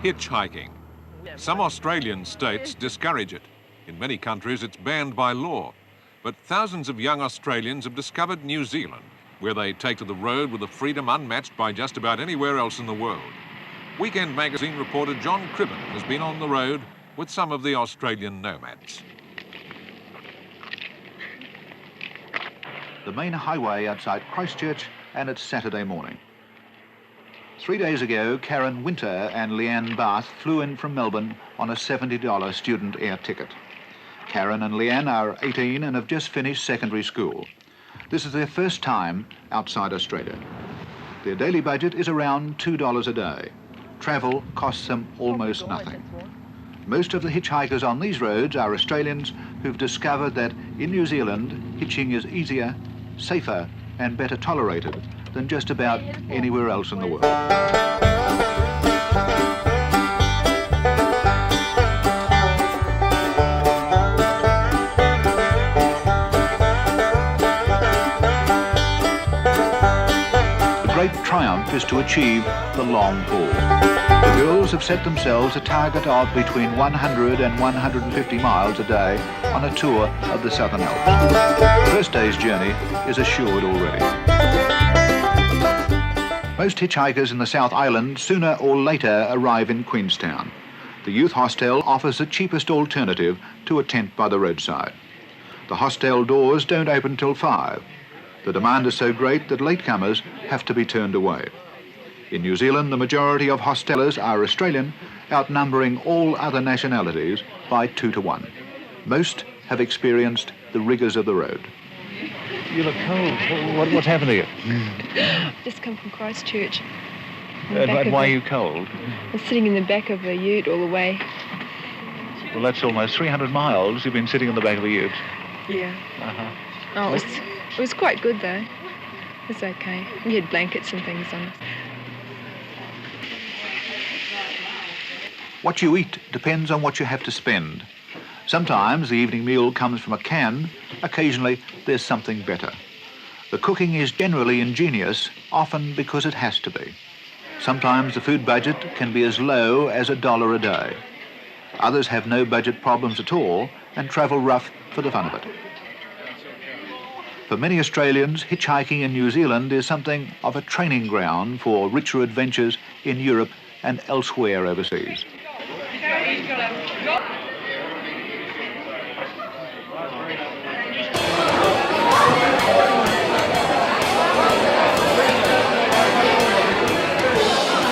hitchhiking. Some Australian states discourage it. In many countries, it's banned by law. But thousands of young Australians have discovered New Zealand, where they take to the road with a freedom unmatched by just about anywhere else in the world. Weekend magazine reporter John Cribben has been on the road with some of the Australian nomads. The main highway outside Christchurch, and it's Saturday morning. 3 days ago, Karen Winter and Leanne Bath flew in from Melbourne on a $70 student air ticket. Karen and Leanne are 18 and have just finished secondary school. This is their first time outside Australia. Their daily budget is around $2 a day. Travel costs them almost nothing. Most of the hitchhikers on these roads are Australians who've discovered that in New Zealand, hitching is easier, safer and better tolerated than just about anywhere else in the world. The great triumph is to achieve the long haul. The girls have set themselves a target of between 100 and 150 miles a day on a tour of the Southern Alps. First day's journey is assured already. Most hitchhikers in the South Island sooner or later arrive in Queenstown. The youth hostel offers the cheapest alternative to a tent by the roadside. The hostel doors don't open till 5. The demand is so great that latecomers have to be turned away. In New Zealand, the majority of hostelers are Australian, outnumbering all other nationalities by 2 to 1. Most have experienced the rigours of the road. You look cold. What's happened to you? Just come from Christchurch. And why are you cold? I'm sitting in the back of a ute all the way. Well, that's almost 300 miles you've been sitting in the back of a ute. Yeah. Uh-huh. Oh, it was quite good though. It was okay. We had blankets and things on us. What you eat depends on what you have to spend. Sometimes the evening meal comes from a can, occasionally there's something better. The cooking is generally ingenious, often because it has to be. Sometimes the food budget can be as low as $1 a day. Others have no budget problems at all and travel rough for the fun of it. For many Australians, hitchhiking in New Zealand is something of a training ground for richer adventures in Europe and elsewhere overseas.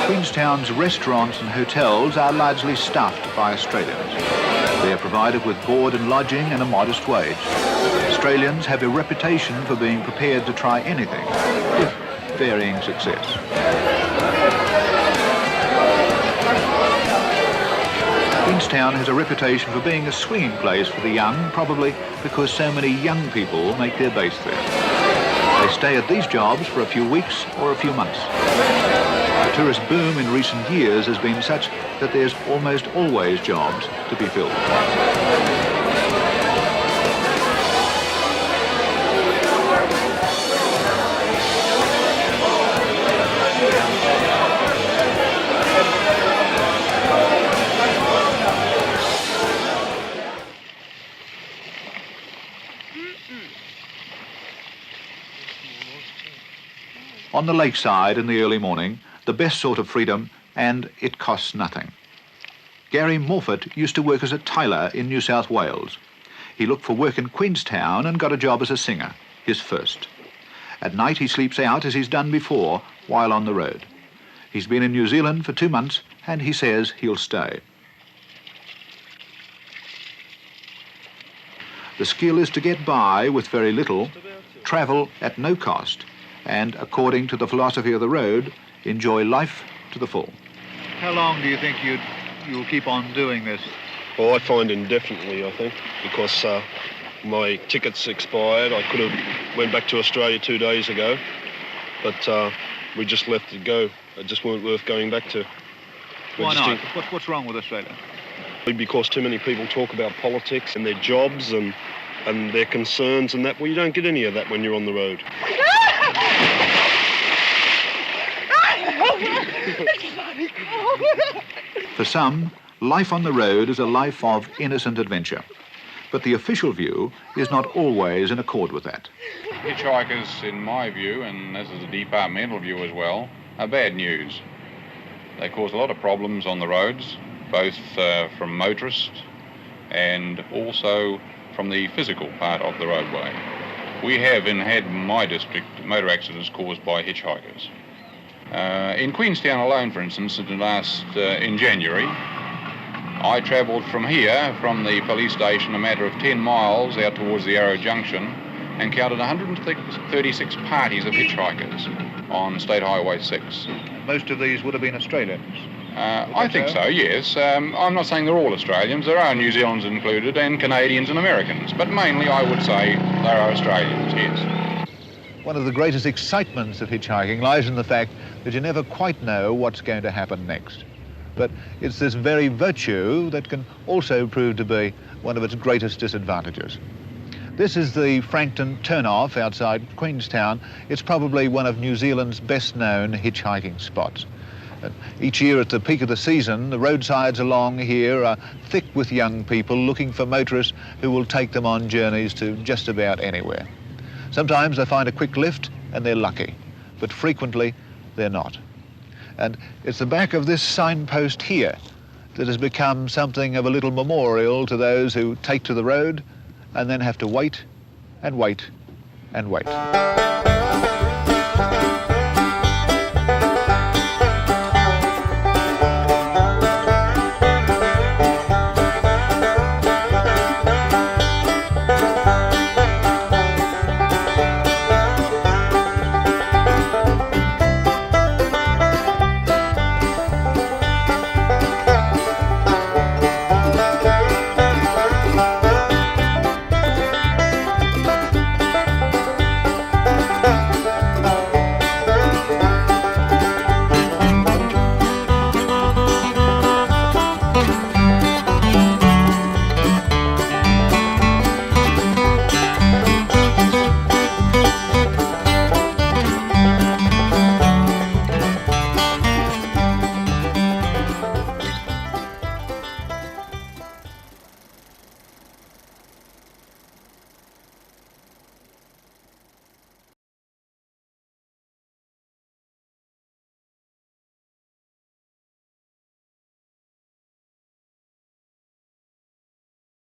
Queenstown's restaurants and hotels are largely staffed by Australians. They are provided with board and lodging and a modest wage. Australians have a reputation for being prepared to try anything, with varying success. Queenstown has a reputation for being a swinging place for the young, probably because so many young people make their base there. They stay at these jobs for a few weeks or a few months. The tourist boom in recent years has been such that there's almost always jobs to be filled. On the lakeside in the early morning, the best sort of freedom, and it costs nothing. Gary Morfitt used to work as a tiler in New South Wales. He looked for work in Queenstown and got a job as a singer, his first. At night he sleeps out as he's done before while on the road. He's been in New Zealand for 2 months and he says he'll stay. The skill is to get by with very little, travel at no cost, and according to the philosophy of the road, enjoy life to the full. How long do you think you'll keep on doing this? Well, I find indefinitely, I think, because my ticket's expired. I could have went back to Australia 2 days ago, but we just left it go. It just weren't worth going back to. Why not? What's wrong with Australia? Because too many people talk about politics and their jobs and their concerns and that. Well, you don't get any of that when you're on the road. For some, life on the road is a life of innocent adventure. But the official view is not always in accord with that. Hitchhikers, in my view, and this is a departmental view as well, are bad news. They cause a lot of problems on the roads, both from motorists and also from the physical part of the roadway. We have had in my district motor accidents caused by hitchhikers. In Queenstown alone, for instance, in January, I travelled from here, from the police station, a matter of 10 miles out towards the Arrow Junction, and counted 136 parties of hitchhikers on State Highway 6. Most of these would have been Australians. I think so, yes. I'm not saying they're all Australians. There are New Zealanders included, and Canadians and Americans. But mainly, I would say there are Australians, yes. One of the greatest excitements of hitchhiking lies in the fact that you never quite know what's going to happen next. But it's this very virtue that can also prove to be one of its greatest disadvantages. This is the Frankton turnoff outside Queenstown. It's probably one of New Zealand's best-known hitchhiking spots. Each year at the peak of the season, the roadsides along here are thick with young people looking for motorists who will take them on journeys to just about anywhere. Sometimes they find a quick lift and they're lucky, but frequently they're not. And it's the back of this signpost here that has become something of a little memorial to those who take to the road and then have to wait and wait and wait.